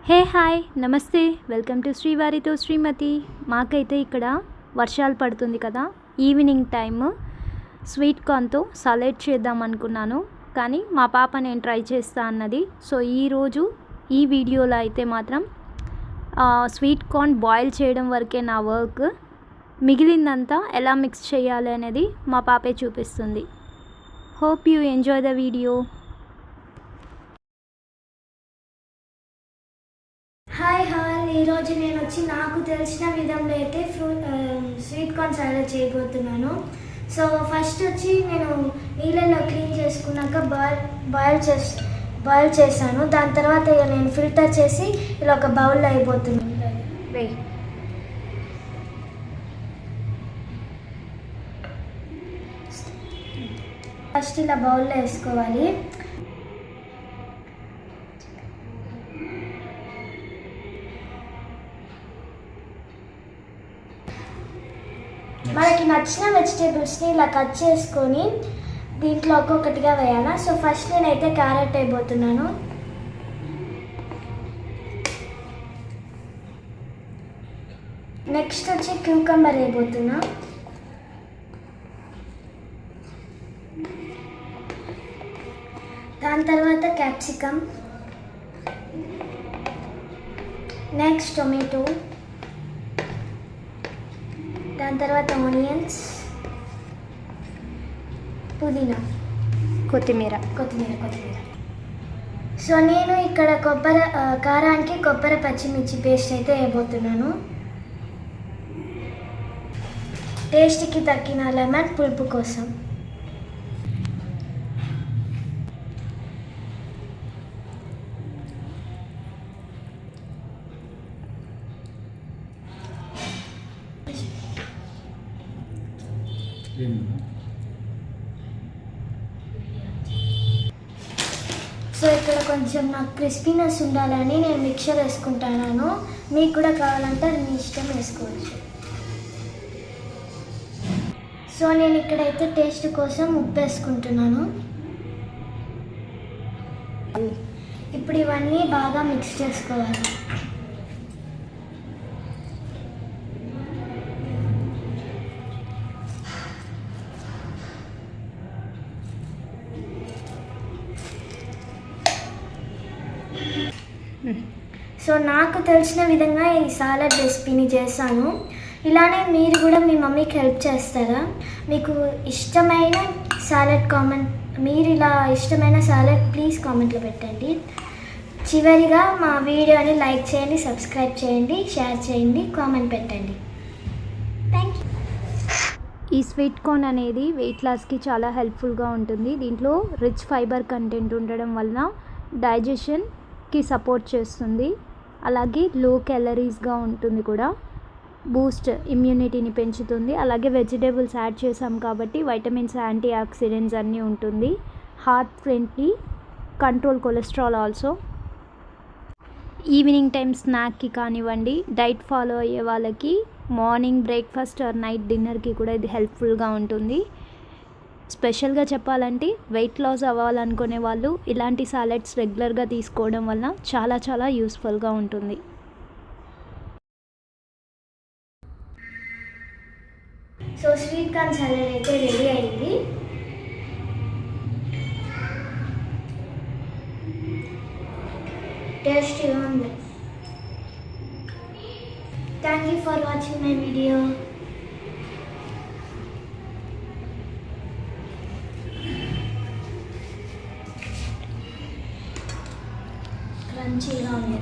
Hey hi నమస్తే welcome to శ్రీవారితో శ్రీమతి. మాకైతే ఇక్కడ వర్షాలు పడుతుంది కదా, ఈవినింగ్ టైమ్ స్వీట్ కార్న్తో సలాడ్ చేద్దాం అనుకున్నాను, కానీ మా పాప నేను ట్రై చేస్తా అన్నది. సో ఈరోజు ఈ వీడియోలో అయితే మాత్రం స్వీట్ కార్న్ బాయిల్ చేయడం వరకే నా వర్క్. మిగిలిందంతా ఎలా మిక్స్ చేయాలి అనేది మా పాపే చూపిస్తుంది. Hope you enjoy the video. Hi ఈరోజు నేను నాకు తెలిసిన విధంలో అయితే స్వీట్ కార్న్ సలాడ్ చేయబోతున్నాను. సో ఫస్ట్ నేను నీళ్ళలో క్లీన్ చేసుకున్నాక బాయిల్ చేశాను. దాని తర్వాత నేను ఫిల్టర్ చేసి ఇలా ఒక బౌల్లో అయిపోతున్నాను. ఫస్ట్ ఇలా బౌల్లో వేసుకోవాలి. మనకి నచ్చిన వెజిటేబుల్స్ని ఇలా కట్ చేసుకొని దీంట్లో ఒక్కొక్కటిగా వేయాలా. సో ఫస్ట్ నేనైతే క్యారెట్ అయిపోతున్నాను. నెక్స్ట్ క్యూకంబర్ అయిపోతున్నా. దాని తర్వాత క్యాప్సికమ్, నెక్స్ట్ టొమాటో, దాని తర్వాత ఆనియన్స్, పుదీనా, కొత్తిమీర. సో నేను ఇక్కడ కారానికి కొబ్బరి పచ్చిమిర్చి పేస్ట్ అయితే వేయబోతున్నాను. టేస్ట్కి తగ్గిన లెమన్ పులుపు కోసం. సో ఇక్కడ కొంచెం నాకు క్రిస్పీనెస్ ఉండాలని నేను మిక్చర్ వేసుకుంటున్నాను. మీకు కూడా కావాలంటే అది మీ ఇష్టం వేసుకోవచ్చు. సో నేను ఇక్కడైతే టేస్ట్ కోసం ఉప్పు వేసుకుంటున్నాను. ఇప్పుడు ఇవన్నీ బాగా మిక్స్ చేసుకోవాలి. సో నాకు తెలిసిన విధంగా ఈ సాలడ్ రెసిపీని చేశాను. ఇలానే మీరు కూడా మీ మమ్మీకి హెల్ప్ చేస్తారా? మీకు ఇష్టమైన సాలడ్ ప్లీజ్ కామెంట్లో పెట్టండి. చివరిగా మా వీడియోని లైక్ చేయండి, సబ్స్క్రైబ్ చేయండి, షేర్ చేయండి, కామెంట్ పెట్టండి. Thank you. ఈ స్వీట్ కార్న్ అనేది వెయిట్ లాస్కి చాలా హెల్ప్ఫుల్గా ఉంటుంది. దీంట్లో రిచ్ ఫైబర్ కంటెంట్ ఉండడం వలన డైజెషన్కి సపోర్ట్ చేస్తుంది. అలాగే లో క్యాలరీస్గా ఉంటుంది కూడా, బూస్ట్ ఇమ్యూనిటీని పెంచుతుంది. అలాగే వెజిటేబుల్స్ యాడ్ చేసాం కాబట్టి వైటమిన్స్, యాంటీ ఆక్సిడెంట్స్ అన్నీ ఉంటుంది. Heart friendly, control cholesterol also. Evening time స్నాక్కి కానివ్వండి, డైట్ ఫాలో అయ్యే వాళ్ళకి మార్నింగ్ బ్రేక్ఫాస్ట్ ఆర్ నైట్ డిన్నర్కి కూడా ఇది హెల్ప్ఫుల్గా ఉంటుంది. స్పెషల్గా చెప్పాలంటే వెయిట్ లాస్ అవ్వాలనుకునే వాళ్ళు ఇలాంటి సాలెడ్స్ రెగ్యులర్గా తీసుకోవడం వల్ల చాలా చాలా యూస్ఫుల్గా ఉంటుంది. సో స్వీట్ కార్న్ సాలెడ్ అయితే రెడీ అయింది. టేస్టీగా ఉంది. Thank you for watching my video. క్రంచీగా ఉంది.